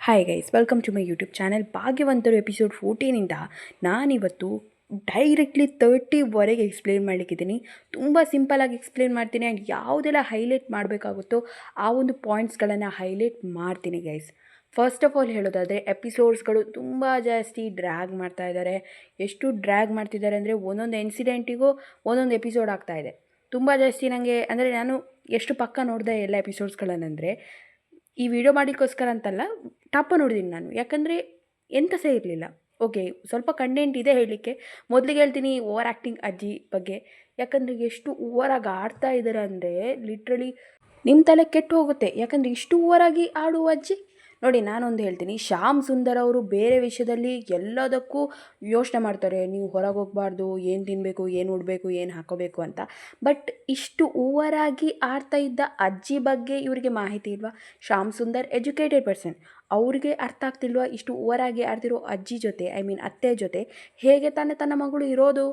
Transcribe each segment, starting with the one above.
Hi guys, welcome to my YouTube channel. Bhagyavantaru episode 14ಇಂದ ನಾನಿವತ್ತು directly 30ವರೆಗೆ explain ಮಾಡಲಿಕ್ಕಿದ್ದೀನಿ. ತುಂಬ ಸಿಂಪಲಾಗಿ ಎಕ್ಸ್ಪ್ಲೇನ್ ಮಾಡ್ತೀನಿ ಆ್ಯಂಡ್ ಯಾವುದೆಲ್ಲ ಹೈಲೈಟ್ ಮಾಡಬೇಕಾಗುತ್ತೋ ಆ ಒಂದು ಪಾಯಿಂಟ್ಸ್ಗಳನ್ನು ಹೈಲೈಟ್ ಮಾಡ್ತೀನಿ ಗೈಸ್. ಫಸ್ಟ್ ಆಫ್ ಆಲ್ ಹೇಳೋದಾದರೆ, ಎಪಿಸೋಡ್ಸ್ಗಳು ತುಂಬ ಜಾಸ್ತಿ ಡ್ರ್ಯಾಗ್ ಮಾಡ್ತಾ ಇದ್ದಾರೆ. ಎಷ್ಟು ಡ್ರ್ಯಾಗ್ ಮಾಡ್ತಿದ್ದಾರೆ ಅಂದರೆ ಒಂದೊಂದು ಇನ್ಸಿಡೆಂಟಿಗೂ ಒಂದೊಂದು ಎಪಿಸೋಡ್ ಆಗ್ತಾಯಿದೆ. ತುಂಬ ಜಾಸ್ತಿ ನನಗೆ ಅಂದರೆ ನಾನು ಎಷ್ಟು ಪಕ್ಕ ನೋಡಿದೆ ಎಲ್ಲ ಎಪಿಸೋಡ್ಸ್ಗಳನ್ನಂದರೆ, ಈ ವಿಡಿಯೋ ಮಾಡಲಿಕ್ಕೋಸ್ಕರ ಅಂತಲ್ಲ, ಟಪ್ಪ ನೋಡಿದ್ದೀನಿ ನಾನು. ಯಾಕಂದರೆ ಎಂತ ಸಹ ಇರಲಿಲ್ಲ. ಓಕೆ, ಸ್ವಲ್ಪ ಕಂಟೆಂಟ್ ಇದೆ ಹೇಳಲಿಕ್ಕೆ. ಮೊದಲಿಗೆ ಹೇಳ್ತೀನಿ ಓವರ್ ಆ್ಯಕ್ಟಿಂಗ್ ಅಜ್ಜಿ ಬಗ್ಗೆ. ಯಾಕಂದರೆ ಎಷ್ಟು ಓವರಾಗಿ ಆಡ್ತಾ ಇದ್ದಾರೆ ಅಂದರೆ ಲಿಟ್ರಲಿ ನಿಮ್ಮ ತಲೆ ಕೆಟ್ಟು ಹೋಗುತ್ತೆ. ಯಾಕಂದರೆ ಇಷ್ಟು ಓವರಾಗಿ ಆಡುವ ಅಜ್ಜಿ ನೋಡಿ. ನಾನೊಂದು ಹೇಳ್ತೀನಿ, ಶ್ಯಾಮ್ ಸುಂದರ್ ಅವರು ಬೇರೆ ವಿಷಯದಲ್ಲಿ ಎಲ್ಲದಕ್ಕೂ ಯೋಚನೆ ಮಾಡ್ತಾರೆ. ನೀವು ಹೊರಗೆ ಹೋಗಬಾರ್ದು, ಏನು ತಿನ್ನಬೇಕು, ಏನು ಉಡಬೇಕು, ಏನು ಹಾಕೋಬೇಕು ಅಂತ. ಬಟ್ ಇಷ್ಟು ಓವರಾಗಿ ಆಡ್ತಾ ಇದ್ದ ಅಜ್ಜಿ ಬಗ್ಗೆ ಇವರಿಗೆ ಮಾಹಿತಿ ಇಲ್ವಾ? ಶ್ಯಾಮ್ ಸುಂದರ್ ಎಜುಕೇಟೆಡ್ ಪರ್ಸನ್, ಅವ್ರಿಗೆ ಅರ್ಥ ಆಗ್ತಿಲ್ವಾ ಇಷ್ಟು ಓವರಾಗಿ ಆಡ್ತಿರೋ ಅಜ್ಜಿ ಜೊತೆ, ಐ ಮೀನ್ ಅತ್ತೆ ಜೊತೆ ಹೇಗೆ ತಾನೇ ತನ್ನ ಮಗಳು ಇರೋದು?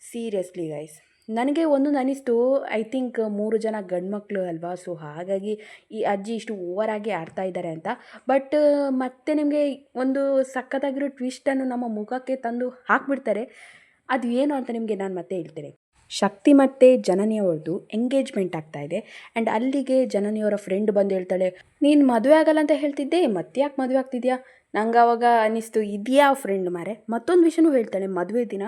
ಸೀರಿಯಸ್ಲಿ ಗೈಸ್, ನನಗೆ ಒಂದೊಂದು ಅನಿಸ್ತು, ಐ ಥಿಂಕ್ 3 ಜನ ಗಂಡ್ಮಕ್ಳು ಅಲ್ವಾ, ಸೊ ಹಾಗಾಗಿ ಈ ಅಜ್ಜಿ ಇಷ್ಟು ಓವರಾಗಿ ಆಡ್ತಾ ಇದ್ದಾರೆ ಅಂತ. ಬಟ್ ಮತ್ತೆ ನಿಮಗೆ ಒಂದು ಸಖತ್ತಾಗಿರೋ ಟ್ವಿಸ್ಟನ್ನು ನಮ್ಮ ಮುಖಕ್ಕೆ ತಂದು ಹಾಕಿಬಿಡ್ತಾರೆ. ಅದು ಏನು ಅಂತ ನಿಮಗೆ ನಾನು ಮತ್ತೆ ಹೇಳ್ತೇನೆ. ಶಕ್ತಿ ಮತ್ತು ಜನನಿಯವ್ರದ್ದು ಎಂಗೇಜ್ಮೆಂಟ್ ಆಗ್ತಾಯಿದೆ ಆ್ಯಂಡ್ ಅಲ್ಲಿಗೆ ಜನನಿಯವರ ಫ್ರೆಂಡ್ ಬಂದು ಹೇಳ್ತಾಳೆ, ನೀನು ಮದುವೆ ಆಗಲ್ಲ ಅಂತ ಹೇಳ್ತಿದ್ದೆ, ಮತ್ತೆ ಯಾಕೆ ಮದುವೆ ಆಗ್ತಿದ್ಯಾ? ನಂಗೆ ಆವಾಗ ಅನ್ನಿಸ್ತು, ಇದೆಯಾ ಫ್ರೆಂಡ್ ಮಾರೆ. ಮತ್ತೊಂದು ವಿಷಯನೂ ಹೇಳ್ತಾಳೆ ಮದುವೆ ದಿನ,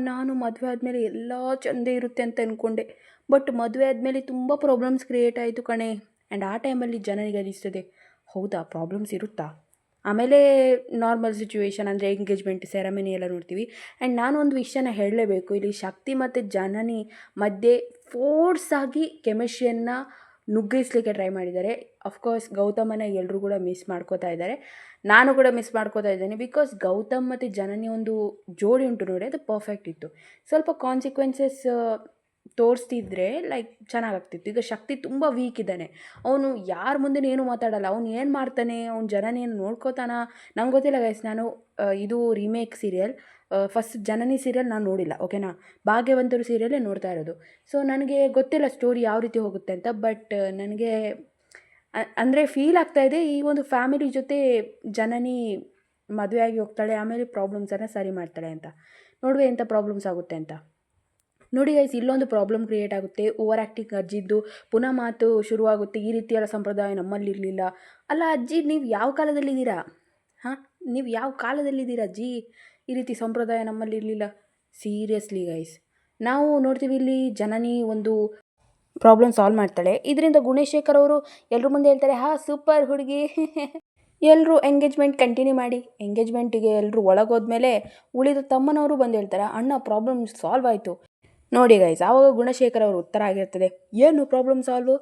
ನಾನು ಮದುವೆ ಆದಮೇಲೆ ಎಲ್ಲ ಚೆಂದ ಇರುತ್ತೆ ಅಂತ ಅಂದ್ಕೊಂಡೆ, ಬಟ್ ಮದುವೆ ಆದಮೇಲೆ ತುಂಬ ಪ್ರಾಬ್ಲಮ್ಸ್ ಕ್ರಿಯೇಟ್ ಆಯಿತು ಕಣೆ. ಆ್ಯಂಡ್ ಆ ಟೈಮಲ್ಲಿ ಜನರಿಗೆ ಅನಿಸ್ತದೆ, ಹೌದಾ ಪ್ರಾಬ್ಲಮ್ಸ್ ಇರುತ್ತಾ? ಆಮೇಲೆ ನಾರ್ಮಲ್ ಸಿಚುವೇಶನ್ ಅಂದರೆ ಎಂಗೇಜ್ಮೆಂಟ್ ಸೆರೆಮನಿ ಎಲ್ಲ ನೋಡ್ತೀವಿ. ಆ್ಯಂಡ್ ನಾನು ಒಂದು ವಿಷಯನ ಹೇಳಲೇಬೇಕು, ಇಲ್ಲಿ ಶಕ್ತಿ ಮತ್ತು ಜನನಿ ಮಧ್ಯೆ ಫೋರ್ಸಾಗಿ ಕೆಮಿಸ್ಟ್ರಿಯನ್ನು ನುಗ್ಗಿಸ್ಲಿಕ್ಕೆ ಟ್ರೈ ಮಾಡಿದ್ದಾರೆ. ಅಫ್ಕೋರ್ಸ್ ಗೌತಮನ ಎಲ್ಲರೂ ಕೂಡ ಮಿಸ್ ಮಾಡ್ಕೋತಾ ಇದ್ದಾರೆ, ನಾನು ಕೂಡ ಮಿಸ್ ಮಾಡ್ಕೋತಾ ಇದ್ದೇನೆ. ಬಿಕಾಸ್ ಗೌತಮ್ ಮತ್ತು ಜನನಿ ಒಂದು ಜೋಡಿ ಉಂಟು ನೋಡಿ, ಅದು ಪರ್ಫೆಕ್ಟ್ ಇತ್ತು. ಸ್ವಲ್ಪ ಕಾನ್ಸಿಕ್ವೆನ್ಸಸ್ ತೋರಿಸ್ತಿದ್ರೆ ಲೈಕ್ ಚೆನ್ನಾಗಾಗ್ತಿತ್ತು. ಈಗ ಶಕ್ತಿ ತುಂಬ ವೀಕ್ ಇದ್ದಾನೆ, ಅವನು ಯಾರ ಮುಂದೆ ಏನು ಮಾತಾಡಲ್ಲ. ಅವ್ನು ಏನು ಮಾಡ್ತಾನೆ, ಅವ್ನು ಜನನಿಯನ್ನು ನೋಡ್ಕೋತಾನ ನಂಗೆ ಗೊತ್ತಿಲ್ಲ ಗೈಸ್. ನಾನು ಇದು ರೀಮೇಕ್ ಸೀರಿಯಲ್, ಫಸ್ಟ್ ಜನನಿ ಸೀರಿಯಲ್ ನಾನು ನೋಡಿಲ್ಲ, ಓಕೆನಾ. ಭಾಗ್ಯವಂತರು ಸೀರಿಯಲ್ಲೇ ನೋಡ್ತಾ ಇರೋದು. ಸೊ ನನಗೆ ಗೊತ್ತಿಲ್ಲ ಸ್ಟೋರಿ ಯಾವ ರೀತಿ ಹೋಗುತ್ತೆ ಅಂತ. ಬಟ್ ನನಗೆ ಅಂದರೆ ಫೀಲ್ ಆಗ್ತಾಯಿದೆ, ಈ ಒಂದು ಫ್ಯಾಮಿಲಿ ಜೊತೆ ಜನನಿ ಮದುವೆಯಾಗಿ ಹೋಗ್ತಾಳೆ, ಆಮೇಲೆ ಪ್ರಾಬ್ಲಮ್ಸನ್ನು ಸರಿ ಮಾಡ್ತಾಳೆ ಅಂತ. ನೋಡುವ ಎಂಥ ಪ್ರಾಬ್ಲಮ್ಸ್ ಆಗುತ್ತೆ ಅಂತ. ನೋಡಿ ಗೈಸ್, ಇಲ್ಲೊಂದು ಪ್ರಾಬ್ಲಮ್ ಕ್ರಿಯೇಟ್ ಆಗುತ್ತೆ. ಓವರ್ ಆ್ಯಕ್ಟಿಂಗ್ ಅಜ್ಜಿದ್ದು ಪುನಃ ಮಾತು ಶುರುವಾಗುತ್ತೆ, ಈ ರೀತಿಯ ಸಂಪ್ರದಾಯ ನಮ್ಮಲ್ಲಿರಲಿಲ್ಲ. ಅಲ್ಲ ಅಜ್ಜಿ, ನೀವು ಯಾವ ಕಾಲದಲ್ಲಿದ್ದೀರಾ? ಹಾಂ, ನೀವು ಯಾವ ಕಾಲದಲ್ಲಿದ್ದೀರಾ ಅಜ್ಜಿ? ಈ ರೀತಿ ಸಂಪ್ರದಾಯ ನಮ್ಮಲ್ಲಿರಲಿಲ್ಲ. ಸೀರಿಯಸ್ಲಿ ಗೈಸ್, ನಾವು ನೋಡ್ತೀವಿ ಇಲ್ಲಿ ಜನನಿ ಒಂದು ಪ್ರಾಬ್ಲಮ್ ಸಾಲ್ವ್ ಮಾಡ್ತಾಳೆ. ಇದರಿಂದ ಗುಣಶೇಖರ್ ಅವರು ಎಲ್ಲರ ಮುಂದೆ ಹೇಳ್ತಾರೆ, ಸೂಪರ್ ಹುಡುಗಿ ಎಲ್ಲರೂ ಎಂಗೇಜ್ಮೆಂಟ್ ಕಂಟಿನ್ಯೂ ಮಾಡಿ. ಎಂಗೇಜ್ಮೆಂಟಿಗೆ ಎಲ್ಲರೂ ಒಳಗೋದ್ಮೇಲೆ ಉಳಿದ ತಮ್ಮನವರು ಬಂದು ಹೇಳ್ತಾರೆ, ಅಣ್ಣ ಪ್ರಾಬ್ಲಮ್ ಸಾಲ್ವ್ ಆಯಿತು. ನೋಡಿ ಗೈಸ್, ಆವಾಗ ಗುಣಶೇಖರ್ ಅವ್ರ ಉತ್ತರ ಆಗಿರ್ತದೆ, ಏನು ಪ್ರಾಬ್ಲಮ್ ಸಾಲ್ವು?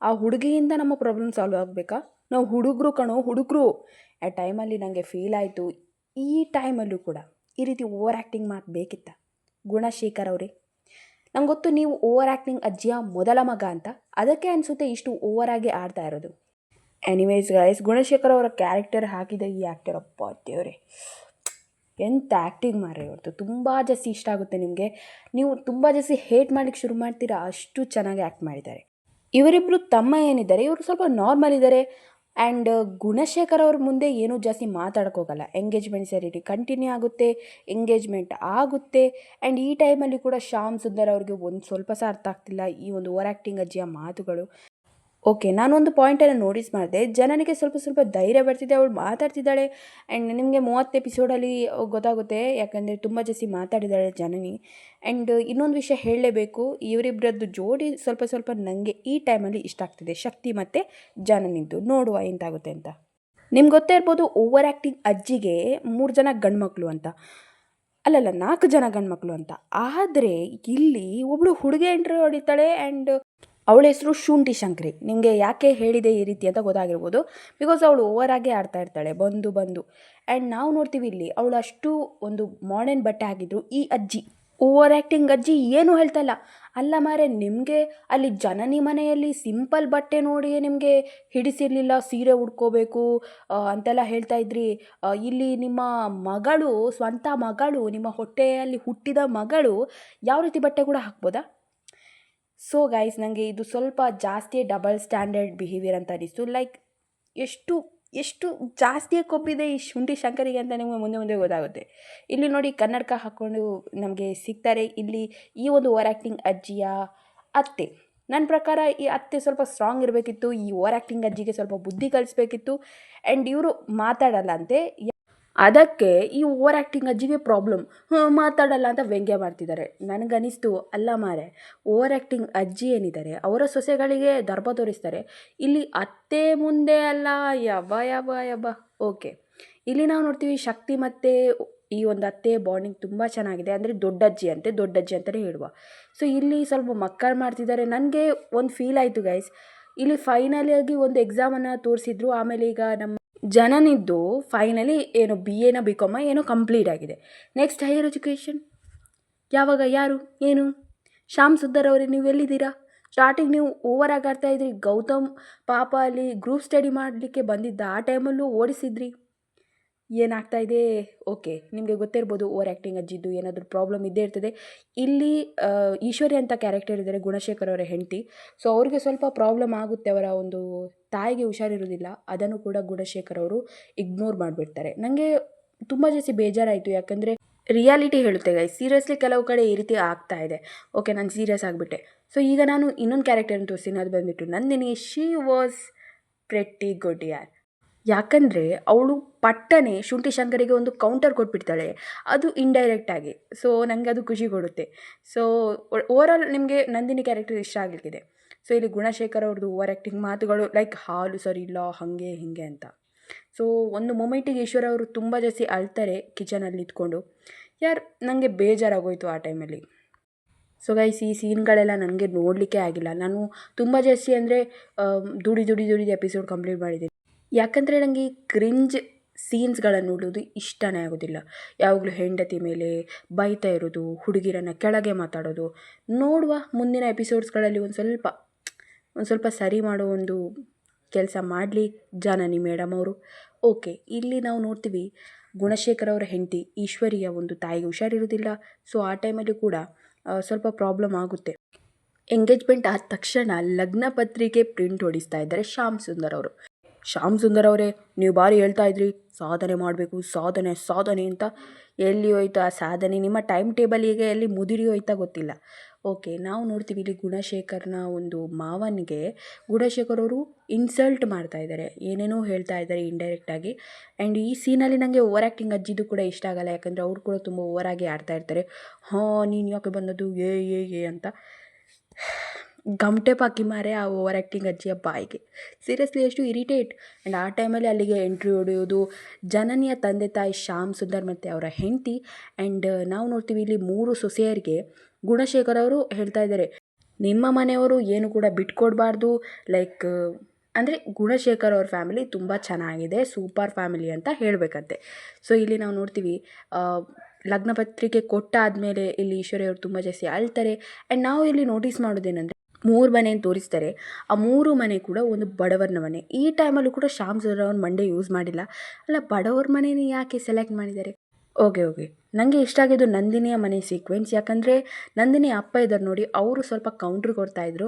ಆ ಹುಡುಗಿಯಿಂದ ನಮ್ಮ ಪ್ರಾಬ್ಲಮ್ ಸಾಲ್ವ್ ಆಗಬೇಕಾ? ನಾವು ಹುಡುಗರು ಕಣೋ, ಹುಡುಗರು. ಆ ಟೈಮಲ್ಲಿ ನನಗೆ ಫೀಲ್ ಆಯಿತು, ಈ ಟೈಮಲ್ಲೂ ಕೂಡ ಈ ರೀತಿ ಓವರ್ ಆ್ಯಕ್ಟಿಂಗ್ ಮಾತು ಬೇಕಿತ್ತ ಗುಣಶೇಖರ್ ಅವರೇ? ನಂಗೆ ಗೊತ್ತು ನೀವು ಓವರ್ ಆ್ಯಕ್ಟಿಂಗ್ ಅಜ್ಜಿಯ ಮೊದಲ ಮಗ ಅಂತ, ಅದಕ್ಕೆ ಅನಿಸುತ್ತೆ ಇಷ್ಟು ಓವರಾಗಿ ಆಡ್ತಾ ಇರೋದು. ಎನಿವೇಸ್ ಗೈಸ್, ಗುಣಶೇಖರ್ ಅವರ ಕ್ಯಾರೆಕ್ಟರ್ ಹಾಕಿದ ಈ ಆ್ಯಕ್ಟರ್, ಅಪ್ಪ ದೇವರೇ, ಎಂಥ ಆ್ಯಕ್ಟಿಂಗ್ ಮಾರೇ ಅವ್ರದ್ದು. ತುಂಬ ಜಾಸ್ತಿ ಇಷ್ಟ ಆಗುತ್ತೆ ನಿಮಗೆ. ನೀವು ತುಂಬ ಜಾಸ್ತಿ ಹೇಟ್ ಮಾಡಲಿಕ್ಕೆ ಶುರು ಮಾಡ್ತೀರಾ, ಅಷ್ಟು ಚೆನ್ನಾಗಿ ಆ್ಯಕ್ಟ್ ಮಾಡಿದ್ದಾರೆ. ಇವರಿಬ್ಬರು ತಮ್ಮ ಏನಿದ್ದಾರೆ, ಇವರು ಸ್ವಲ್ಪ ನಾರ್ಮಲ್ ಇದ್ದಾರೆ. ಆ್ಯಂಡ್ ಗುಣಶೇಖರ್ ಅವ್ರ ಮುಂದೆ ಏನೂ ಜಾಸ್ತಿ ಮಾತಾಡೋಕ್ಕೋಗಲ್ಲ. ಎಂಗೇಜ್ಮೆಂಟ್ ಸರಿ ಕಂಟಿನ್ಯೂ ಆಗುತ್ತೆ, ಎಂಗೇಜ್ಮೆಂಟ್ ಆಗುತ್ತೆ. ಆ್ಯಂಡ್ ಈ ಟೈಮಲ್ಲಿ ಕೂಡ ಶ್ಯಾಮ್ ಸುಂದರ್ ಅವ್ರಿಗೆ ಒಂದು ಸ್ವಲ್ಪ ಸಹ ಅರ್ಥ ಆಗ್ತಿಲ್ಲ ಈ ಒಂದು ಓವರ್ ಆ್ಯಕ್ಟಿಂಗ್ ಅಜ್ಜಿಯ ಮಾತುಗಳು. ಓಕೆ, ನಾನೊಂದು ಪಾಯಿಂಟನ್ನು ನೋಟಿಸ್ ಮಾಡಿದೆ, ಜನನಿಗೆ ಸ್ವಲ್ಪ ಸ್ವಲ್ಪ ಧೈರ್ಯ ಬರ್ತಿದೆ, ಅವಳು ಮಾತಾಡ್ತಿದ್ದಾಳೆ. ಆ್ಯಂಡ್ ನಿಮಗೆ 30 ಎಪಿಸೋಡಲ್ಲಿ ಗೊತ್ತಾಗುತ್ತೆ, ಯಾಕಂದರೆ ತುಂಬ ಜಾಸ್ತಿ ಮಾತಾಡಿದ್ದಾಳೆ ಜನನಿ. ಆ್ಯಂಡ್ ಇನ್ನೊಂದು ವಿಷಯ ಹೇಳಲೇಬೇಕು, ಇವರಿಬ್ಬರದ್ದು ಜೋಡಿ ಸ್ವಲ್ಪ ಸ್ವಲ್ಪ ನನಗೆ ಈ ಟೈಮಲ್ಲಿ ಇಷ್ಟ ಆಗ್ತಿದೆ, ಶಕ್ತಿ ಮತ್ತು ಜನನಿದ್ದು. ನೋಡುವ ಎಂತಾಗುತ್ತೆ ಅಂತ. ನಿಮ್ಗೆ ಗೊತ್ತೇ ಇರ್ಬೋದು, ಓವರ್ ಆ್ಯಕ್ಟಿಂಗ್ ಅಜ್ಜಿಗೆ 3 ಜನ ಗಂಡ್ಮಕ್ಳು ಅಂತ, ಅಲ್ಲಲ್ಲ 4 ಜನ ಗಂಡ್ಮಕ್ಳು ಅಂತ. ಆದರೆ ಇಲ್ಲಿ ಒಬ್ಬಳು ಹುಡುಗಿ ಎಂಟ್ರಿ ಹೊಡಿತಾಳೆ, ಆ್ಯಂಡ್ ಅವಳ ಹೆಸರು ಶುಂಠಿ ಶಂಕರಿ. ನಿಮಗೆ ಯಾಕೆ ಹೇಳಿದೆ ಈ ರೀತಿ ಅಂತ ಗೊತ್ತಾಗಿರ್ಬೋದು, ಬಿಕಾಸ್ ಅವಳು ಓವರಾಗೆ ಆಡ್ತಾ ಇರ್ತಾಳೆ ಬಂದು. ಆ್ಯಂಡ್ ನಾವು ನೋಡ್ತೀವಿ ಇಲ್ಲಿ ಅವಳು ಅಷ್ಟು ಒಂದು ಮಾಡರ್ನ್ ಬಟ್ಟೆ ಹಾಕಿದ್ರು, ಈ ಅಜ್ಜಿ ಓವರ್ ಆ್ಯಕ್ಟಿಂಗ್ ಅಜ್ಜಿ ಏನೂ ಹೇಳ್ತಾ ಇಲ್ಲ. ಅಲ್ಲ ಮಾರೆ, ನಿಮಗೆ ಅಲ್ಲಿ ಜನನಿ ಮನೆಯಲ್ಲಿ ಸಿಂಪಲ್ ಬಟ್ಟೆ ನೋಡಿ ನಿಮಗೆ ಹಿಡಿಸಿರಲಿಲ್ಲ, ಸೀರೆ ಉಡ್ಕೋಬೇಕು ಅಂತೆಲ್ಲ ಹೇಳ್ತಾ ಇದ್ರಿ. ಇಲ್ಲಿ ನಿಮ್ಮ ಮಗಳು, ಸ್ವಂತ ಮಗಳು, ನಿಮ್ಮ ಹೊಟ್ಟೆಯಲ್ಲಿ ಹುಟ್ಟಿದ ಮಗಳು ಯಾವ ರೀತಿ ಬಟ್ಟೆ ಕೂಡ ಹಾಕ್ಬೋದಾ? ಸೊ ಗೈಸ್, ನನಗೆ ಇದು ಸ್ವಲ್ಪ ಜಾಸ್ತಿ ಡಬಲ್ ಸ್ಟ್ಯಾಂಡರ್ಡ್ ಬಿಹೇವಿಯರ್ ಅಂತ ಅನಿಸ್ತು. ಲೈಕ್ ಎಷ್ಟು ಎಷ್ಟು ಜಾಸ್ತಿಯೇ ಕೊಬ್ಬಿದೆ ಈ ಶುಂಠಿ ಶಂಕರಿಗೆ ಅಂತ ನಿಮಗೆ ಮುಂದೆ ಮುಂದೆ ಗೊತ್ತಾಗುತ್ತೆ. ಇಲ್ಲಿ ನೋಡಿ ಕನ್ನಡಕ ಹಾಕ್ಕೊಂಡು ನಮಗೆ ಸಿಗ್ತಾರೆ. ಇಲ್ಲಿ ಈ ಒಂದು ಓವರ್ ಆ್ಯಕ್ಟಿಂಗ್ ಅಜ್ಜಿಯ ಅತ್ತೆ. ನನ್ನ ಪ್ರಕಾರ ಈ ಅತ್ತೆ ಸ್ವಲ್ಪ ಸ್ಟ್ರಾಂಗ್ ಇರಬೇಕಿತ್ತು. ಈ ಓವರ್ ಆ್ಯಕ್ಟಿಂಗ್ ಅಜ್ಜಿಗೆ ಸ್ವಲ್ಪ ಬುದ್ಧಿ ಕಲಿಸ್ಬೇಕಿತ್ತು. ಆ್ಯಂಡ್ ಇವರು ಮಾತಾಡಲ್ಲ ಅಂತೆ, ಅದಕ್ಕೆ ಈ ಓವರ್ ಆ್ಯಕ್ಟಿಂಗ್ ಅಜ್ಜಿಗೆ ಪ್ರಾಬ್ಲಮ್. ಮಾತಾಡಲ್ಲ ಅಂತ ವ್ಯಂಗ್ಯ ಮಾಡ್ತಿದ್ದಾರೆ. ನನಗನ್ನಿಸ್ತು, ಅಲ್ಲ ಮಾರೆ, ಓವರ್ ಆ್ಯಕ್ಟಿಂಗ್ ಅಜ್ಜಿ ಏನಿದ್ದಾರೆ ಅವರ ಸೊಸೆಗಳಿಗೆ ದರ್ಪ ತೋರಿಸ್ತಾರೆ, ಇಲ್ಲಿ ಅತ್ತೆ ಮುಂದೆ ಅಲ್ಲ. ಯಬ್ಬ ಯಬ್ಬ ಯಬ್ಬ. ಓಕೆ, ಇಲ್ಲಿ ನಾವು ನೋಡ್ತೀವಿ ಶಕ್ತಿ ಮತ್ತು ಈ ಒಂದು ಅತ್ತೆ ಬಾಂಡಿಂಗ್ ತುಂಬ ಚೆನ್ನಾಗಿದೆ. ಅಂದರೆ ದೊಡ್ಡಜ್ಜಿ ಅಂತಲೇ ಹೇಳುವ. ಸೊ ಇಲ್ಲಿ ಸ್ವಲ್ಪ ಮಕ್ಕಳು ಮಾಡ್ತಿದ್ದಾರೆ. ನನಗೆ ಒಂದು ಫೀಲ್ ಆಯಿತು ಗೈಸ್. ಇಲ್ಲಿ ಫೈನಲಿಯಾಗಿ ಒಂದು ಎಕ್ಸಾಮನ್ನು ತೋರಿಸಿದ್ರು. ಆಮೇಲೆ ಈಗ ನಮ್ಮ ಜನನಿದ್ದು ಫೈನಲಿ ಏನು BA BCom ಏನೋ ಕಂಪ್ಲೀಟ್ ಆಗಿದೆ. ನೆಕ್ಸ್ಟ್ ಹೈಯರ್ ಎಜುಕೇಷನ್ ಯಾವಾಗ, ಯಾರು, ಏನು? ಶ್ಯಾಮ್ ಸುಂದರ್ ಅವರೇ, ನೀವು ಎಲ್ಲಿದ್ದೀರಾ? ಸ್ಟಾರ್ಟಿಂಗ್ ನೀವು ಓವರ್ ಆಗಿ ಆಡ್ತಾ ಇದ್ರಿ. ಗೌತಮ್ ಪಾಪ ಅಲ್ಲಿ ಗ್ರೂಪ್ ಸ್ಟಡಿ ಮಾಡಲಿಕ್ಕೆ ಬಂದಿದ್ದ, ಆ ಟೈಮಲ್ಲೂ ಓಡಿಸಿದ್ರಿ. ಏನಾಗ್ತಾ ಇದೆ? ಓಕೆ, ನಿಮಗೆ ಗೊತ್ತಿರ್ಬೋದು ಓವರ್ ಆ್ಯಕ್ಟಿಂಗ್ ಅಜ್ಜಿದ್ದು ಏನಾದರೂ ಪ್ರಾಬ್ಲಮ್ ಇದ್ದೇ ಇರ್ತದೆ. ಇಲ್ಲಿ ಈಶ್ವರಿ ಅಂತ ಕ್ಯಾರೆಕ್ಟರ್ ಇದ್ದಾರೆ, ಗುಣಶೇಖರ್ ಅವರ ಹೆಂಡತಿ. ಸೊ ಅವ್ರಿಗೆ ಸ್ವಲ್ಪ ಪ್ರಾಬ್ಲಮ್ ಆಗುತ್ತೆ. ಅವರ ಒಂದು ತಾಯಿಗೆ ಹುಷಾರಿರೋದಿಲ್ಲ, ಅದನ್ನು ಕೂಡ ಗುಣಶೇಖರ್ ಅವರು ಇಗ್ನೋರ್ ಮಾಡಿಬಿಡ್ತಾರೆ. ನನಗೆ ತುಂಬ ಜಾಸ್ತಿ ಬೇಜಾರಾಯಿತು. ಯಾಕಂದರೆ ರಿಯಾಲಿಟಿ ಹೇಳುತ್ತೆ ಗೈಸ್, ಸೀರಿಯಸ್ಲಿ ಕೆಲವು ಕಡೆ ಈ ರೀತಿ ಆಗ್ತಾ ಇದೆ. ಓಕೆ, ನಾನು ಸೀರಿಯಸ್ ಆಗಿಬಿಟ್ಟೆ. ಸೊ ಈಗ ನಾನು ಇನ್ನೊಂದು ಕ್ಯಾರೆಕ್ಟರ್ನ ತೋರಿಸ್ತೀನಿ. ಅದು ಬಂದುಬಿಟ್ಟು Nandini. She was pretty good ಯಾರ್. ಯಾಕಂದರೆ ಅವಳು ಪಟ್ಟನೆ ಶುಂಠಿ ಶಂಕರಿಗೆ ಒಂದು ಕೌಂಟರ್ ಕೊಟ್ಬಿಡ್ತಾಳೆ, ಅದು ಇಂಡೈರೆಕ್ಟಾಗಿ. ಸೊ ನನಗೆ ಅದು ಖುಷಿ ಕೊಡುತ್ತೆ. ಸೊ ಓವರಾಲ್ ನಿಮಗೆ ನಂದಿನಿ ಕ್ಯಾರೆಕ್ಟರ್ ಇಷ್ಟ ಆಗಲಿಕ್ಕಿದೆ. ಸೊ ಇಲ್ಲಿ ಗುಣಶೇಖರ್ ಅವ್ರದ್ದು ಓವರ್ ಆ್ಯಕ್ಟಿಂಗ್ ಮಾತುಗಳು ಲೈಕ್ ಹಾಲು ಸರಿ ಇಲ್ಲ, ಹಾಗೆ ಹೀಗೆ ಅಂತ. ಸೊ ಒಂದು ಮೊಮೆಂಟಿಗೆ ಈಶ್ವರ ಅವರು ತುಂಬ ಜಾಸ್ತಿ ಅಳ್ತಾರೆ ಕಿಚನಲ್ಲಿ ಇದ್ಕೊಂಡು. ನನಗೆ ಬೇಜಾರಾಗೋಯಿತು ಆ ಟೈಮಲ್ಲಿ. ಸೊ ಗೈಸ್, ಈ ಸೀನ್ಗಳೆಲ್ಲ ನನಗೆ ನೋಡಲಿಕ್ಕೆ ಆಗಿಲ್ಲ. ನಾನು ತುಂಬ ಜಾಸ್ತಿ ಅಂದರೆ ದುಡಿ ಎಪಿಸೋಡ್ ಕಂಪ್ಲೀಟ್ ಮಾಡಿದ್ದೀನಿ. ಯಾಕಂದರೆ ನನಗೆ ಕ್ರಿಂಜ್ ಸೀನ್ಸ್ಗಳನ್ನು ನೋಡೋದು ಇಷ್ಟನೇ ಆಗೋದಿಲ್ಲ. ಯಾವಾಗಲೂ ಹೆಂಡತಿ ಮೇಲೆ ಬೈತಾ ಇರೋದು, ಹುಡುಗಿರನ್ನು ಕೆಳಗೆ ಮಾತಾಡೋದು. ನೋಡುವ ಮುಂದಿನ ಎಪಿಸೋಡ್ಸ್ಗಳಲ್ಲಿ ಒಂದು ಸ್ವಲ್ಪ ಸರಿ ಮಾಡೋ ಒಂದು ಕೆಲಸ ಮಾಡಲಿ ಜಾನನಿ ಮೇಡಮ್ ಅವರು. ಓಕೆ, ಇಲ್ಲಿ ನಾವು ನೋಡ್ತೀವಿ ಗುಣಶೇಖರ್ ಅವರ ಹೆಂಡತಿ ಈಶ್ವರಿಯ ಒಂದು ತಾಯಿಗೆ ಹುಷಾರಿರೋದಿಲ್ಲ. ಸೊ ಆ ಟೈಮಲ್ಲಿ ಕೂಡ ಸ್ವಲ್ಪ ಪ್ರಾಬ್ಲಮ್ ಆಗುತ್ತೆ. ಎಂಗೇಜ್ಮೆಂಟ್ ಆದ ತಕ್ಷಣ ಲಗ್ನ ಪತ್ರಿಕೆ ಪ್ರಿಂಟ್ ಹೊಡಿಸ್ತಾ ಇದ್ದಾರೆ ಶ್ಯಾಮ್ ಸುಂದರ್ ಅವರು. ಶ್ಯಾಮ್ ಸುಂದರ್ ಅವರೇ, ನೀವು ಬಾರಿ ಹೇಳ್ತಾ ಇದ್ರಿ ಸಾಧನೆ ಮಾಡಬೇಕು, ಸಾಧನೆ ಅಂತ. ಎಲ್ಲಿ ಹೋಯ್ತು ಆ ಸಾಧನೆ? ನಿಮ್ಮ ಟೈಮ್ ಟೇಬಲಿಗೆ ಎಲ್ಲಿ ಮುದಿರಿ ಹೋಯ್ತಾ ಗೊತ್ತಿಲ್ಲ. ಓಕೆ, ನಾವು ನೋಡ್ತೀವಿ ಇಲ್ಲಿ ಗುಣಶೇಖರ್ನ ಒಂದು ಮಾವನಿಗೆ ಗುಣಶೇಖರ್ ಅವರು ಇನ್ಸಲ್ಟ್ ಮಾಡ್ತಾ ಇದ್ದಾರೆ, ಏನೇನೋ ಹೇಳ್ತಾ ಇದ್ದಾರೆ ಇಂಡೈರೆಕ್ಟಾಗಿ. ಆ್ಯಂಡ್ ಈ ಸೀನಲ್ಲಿ ನನಗೆ ಓವರ್ ಆ್ಯಕ್ಟಿಂಗ್ ಅಜ್ಜಿದು ಕೂಡ ಇಷ್ಟ ಆಗಲ್ಲ. ಯಾಕಂದರೆ ಅವ್ರು ಕೂಡ ತುಂಬ ಓವರಾಗಿ ಆಡ್ತಾ ಇರ್ತಾರೆ. ನೀನು ಯಾಕೆ ಬಂದದ್ದು ಏ ಅಂತ ಗಮಟೆ ಪಾಕಿ ಮಾರೆ ಆ ಓವರ್ ಆ್ಯಕ್ಟಿಂಗ್ ಅಜ್ಜಿಯ ಬಾಯಿಗೆ. ಸೀರಿಯಸ್ಲಿ ಎಷ್ಟು ಇರಿಟೇಟ್. ಆ್ಯಂಡ್ ಆ ಟೈಮಲ್ಲಿ ಅಲ್ಲಿಗೆ ಎಂಟ್ರಿ ಹೊಡೆಯೋದು ಜನನಿಯ ತಂದೆ ತಾಯಿ ಶ್ಯಾಮ್ ಸುಂದರ್ ಮತ್ತು ಅವರ ಹೆಂಡತಿ. ಆ್ಯಂಡ್ ನಾವು ನೋಡ್ತೀವಿ ಇಲ್ಲಿ 3 ಸೊಸೆಯರಿಗೆ ಗುಣಶೇಖರ್ ಅವರು ಹೇಳ್ತಾ ಇದ್ದಾರೆ, ನಿಮ್ಮ ಮನೆಯವರು ಏನು ಕೂಡ ಬಿಟ್ಕೊಡ್ಬಾರ್ದು. ಲೈಕ್ ಅಂದರೆ ಗುಣಶೇಖರ್ ಅವ್ರ ಫ್ಯಾಮಿಲಿ ತುಂಬ ಚೆನ್ನಾಗಿದೆ, ಸೂಪರ್ ಫ್ಯಾಮಿಲಿ ಅಂತ ಹೇಳಬೇಕಂತೆ. ಸೊ ಇಲ್ಲಿ ನಾವು ನೋಡ್ತೀವಿ ಲಗ್ನ ಪತ್ರಿಕೆ ಕೊಟ್ಟಾದಮೇಲೆ ಇಲ್ಲಿ ಈಶ್ವರಿ ಅವರು ತುಂಬ ಜಾಸ್ತಿ ಅಳ್ತಾರೆ. ಆ್ಯಂಡ್ ನಾವು ಇಲ್ಲಿ ನೋಟಿಸ್ ಮಾಡೋದೇನೆಂದರೆ 3 ಮನೆಯನ್ನು ತೋರಿಸ್ತಾರೆ. ಆ 3 ಮನೆ ಕೂಡ ಒಂದು ಬಡವರನ ಮನೆ. ಈ ಟೈಮಲ್ಲೂ ಕೂಡ ಶ್ಯಾಮ್ ಸುಂದರ್ ಅವ್ರ ಮಂಡೆ ಯೂಸ್ ಮಾಡಿಲ್ಲ. ಅಲ್ಲ, ಬಡವ್ರ ಮನೇನ ಯಾಕೆ ಸೆಲೆಕ್ಟ್ ಮಾಡಿದ್ದಾರೆ? ಓಕೆ, ನನಗೆ ಇಷ್ಟ ಆಗಿದ್ದು ನಂದಿನಿಯ ಮನೆ ಸೀಕ್ವೆನ್ಸ್. ಯಾಕಂದರೆ ನಂದಿನಿ ಅಪ್ಪ ಇದ್ದಾರೆ ನೋಡಿ, ಅವರು ಸ್ವಲ್ಪ ಕೌಂಟ್ರ್ ಕೊಡ್ತಾಯಿದ್ರು,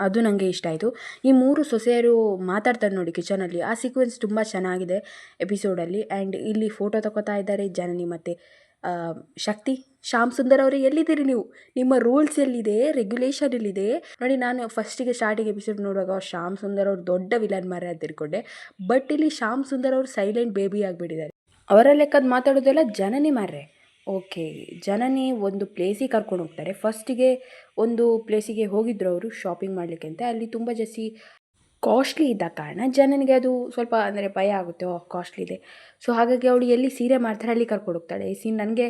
ಅದು ನನಗೆ ಇಷ್ಟ ಆಯಿತು. ಈ 3 ಸೊಸೆಯರು ಮಾತಾಡ್ತಾರೆ ನೋಡಿ ಕಿಚನಲ್ಲಿ, ಆ ಸೀಕ್ವೆನ್ಸ್ ತುಂಬ ಚೆನ್ನಾಗಿದೆ ಎಪಿಸೋಡಲ್ಲಿ. ಆ್ಯಂಡ್ ಇಲ್ಲಿ ಫೋಟೋ ತಗೋತಾ ಇದ್ದಾರೆ ಜನನಿ ಮತ್ತು ಶಕ್ತಿ. ಶ್ಯಾಮ್ ಸುಂದರ್ ಅವರೇ, ಎಲ್ಲಿದ್ದೀರಿ ನೀವು? ನಿಮ್ಮ ರೂಲ್ಸ್ ಎಲ್ಲಿದೆ, ರೆಗ್ಯುಲೇಷನ್ ಎಲ್ಲಿದೆ ನೋಡಿ. ನಾನು ಫಸ್ಟಿಗೆ ಸ್ಟಾರ್ಟಿಂಗ್ ಎಪಿಸೋಡ್ ನೋಡುವಾಗ ಶ್ಯಾಮ್ ಸುಂದರ್ ಅವರು ದೊಡ್ಡ ವಿಲನ್ ಮಾರ ಅಂತ ತಿಳ್ಕೊಂಡೆ. ಬಟ್ ಇಲ್ಲಿ ಶ್ಯಾಮ್ ಸುಂದರ್ ಅವರು ಸೈಲೆಂಟ್ ಬೇಬಿ ಆಗಿಬಿಟ್ಟಿದ್ದಾರೆ. ಅವರ ಲೆಕ್ಕದ ಮಾತಾಡೋದೆಲ್ಲ ಜನನಿ ಮಾರ್ರೆ. ಓಕೆ, ಜನನಿ ಒಂದು ಪ್ಲೇಸಿಗೆ ಕರ್ಕೊಂಡು ಹೋಗ್ತಾರೆ. ಫಸ್ಟಿಗೆ ಒಂದು ಪ್ಲೇಸಿಗೆ ಹೋಗಿದ್ರು ಅವರು ಶಾಪಿಂಗ್ ಮಾಡಲಿಕ್ಕೆ ಅಂತ. ಅಲ್ಲಿ ತುಂಬ ಜಾಸ್ತಿ ಕಾಸ್ಟ್ಲಿ ಇದ್ದ ಕಾರಣ ಜನನಿಗೆ ಅದು ಸ್ವಲ್ಪ ಅಂದರೆ ಭಯ ಆಗುತ್ತೆ, ಕಾಸ್ಟ್ಲಿ ಇದೆ. ಸೊ ಹಾಗಾಗಿ ಅವಳು ಎಲ್ಲಿ ಸೀರೆ ಮಾಡ್ತಾರೆ ಅಲ್ಲಿ ಕರ್ಕೊಂಡು ಹೋಗ್ತಾಳೆ. ಈ ಸೀನ್ ನನಗೆ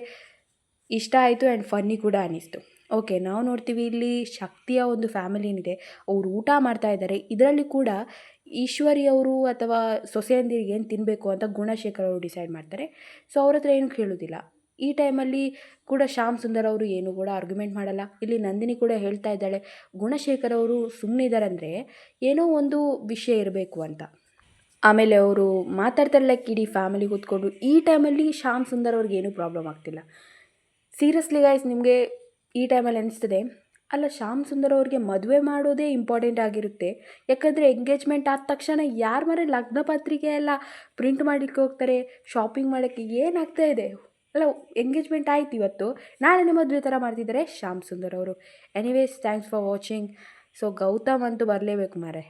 ಇಷ್ಟ ಆಯಿತು ಆ್ಯಂಡ್ ಫನ್ನಿ ಕೂಡ ಅನ್ನಿಸ್ತು. ಓಕೆ, ನಾವು ನೋಡ್ತೀವಿ ಇಲ್ಲಿ ಶಕ್ತಿಯ ಒಂದು ಫ್ಯಾಮಿಲಿ ಏನಿದೆ, ಅವರು ಊಟ ಮಾಡ್ತಾ ಇದ್ದಾರೆ. ಇದರಲ್ಲಿ ಕೂಡ ಈಶ್ವರಿ ಅವರು ಅಥವಾ ಸೊಸೆಯಂದಿರಿಗೆ ಏನು ತಿನ್ನಬೇಕು ಅಂತ ಗುಣಶೇಖರ್ ಅವರು ಡಿಸೈಡ್ ಮಾಡ್ತಾರೆ. ಸೊ ಅವ್ರ ಹತ್ರ ಏನು ಕೇಳೋದಿಲ್ಲ. ಈ ಟೈಮಲ್ಲಿ ಕೂಡ ಶ್ಯಾಮ್ ಸುಂದರ್ ಅವರು ಏನು ಕೂಡ ಆರ್ಗ್ಯುಮೆಂಟ್ ಮಾಡಲ್ಲ. ಇಲ್ಲಿ ನಂದಿನಿ ಕೂಡ ಹೇಳ್ತಾ ಇದ್ದಾಳೆ, ಗುಣಶೇಖರ್ ಅವರು ಸುಮ್ಮನೆ ಇದ್ದಾರಂದರೆ ಏನೋ ಒಂದು ವಿಷಯ ಇರಬೇಕು ಅಂತ. ಆಮೇಲೆ ಅವರು ಮಾತಾಡ್ತಾರೆ ಲೈಕ್ ಇಡೀ ಫ್ಯಾಮಿಲಿ ಕೂತ್ಕೊಂಡು. ಈ ಟೈಮಲ್ಲಿ ಶ್ಯಾಮ್ ಸುಂದರ್ ಅವ್ರಿಗೆ ಏನೂ ಪ್ರಾಬ್ಲಮ್ ಆಗ್ತಿಲ್ಲ. ಸೀರಿಯಸ್ಲಿ ಗೈಸ್, ನಿಮಗೆ ಈ ಟೈಮಲ್ಲಿ ಅನಿಸ್ತದೆ ಅಲ್ಲ, ಶ್ಯಾಮ್ ಸುಂದರ್ ಅವ್ರಿಗೆ ಮದುವೆ ಮಾಡೋದೇ ಇಂಪಾರ್ಟೆಂಟ್ ಆಗಿರುತ್ತೆ. ಯಾಕಂದರೆ ಎಂಗೇಜ್ಮೆಂಟ್ ಆದ ತಕ್ಷಣ ಯಾರು ಮರೆ ಲಗ್ನ ಪತ್ರಿಕೆ ಎಲ್ಲ ಪ್ರಿಂಟ್ ಮಾಡಲಿಕ್ಕೆ ಹೋಗ್ತಾರೆ, ಶಾಪಿಂಗ್ ಮಾಡೋಕ್ಕೆ ಏನಾಗ್ತಾ ಇದೆ. ಅಲ್ಲ, ಎಂಗೇಜ್ಮೆಂಟ್ ಆಯ್ತು ಇವತ್ತು, ನಾಳೆನೇ ಮದುವೆ ಥರ ಮಾಡ್ತಿದ್ದಾರೆ ಶ್ಯಾಮ್ ಸುಂದರ್ ಅವರು. Anyways, thanks for watching. So Gautam ಅಂತೂ ಬರಲೇಬೇಕು ಮಾರೆ.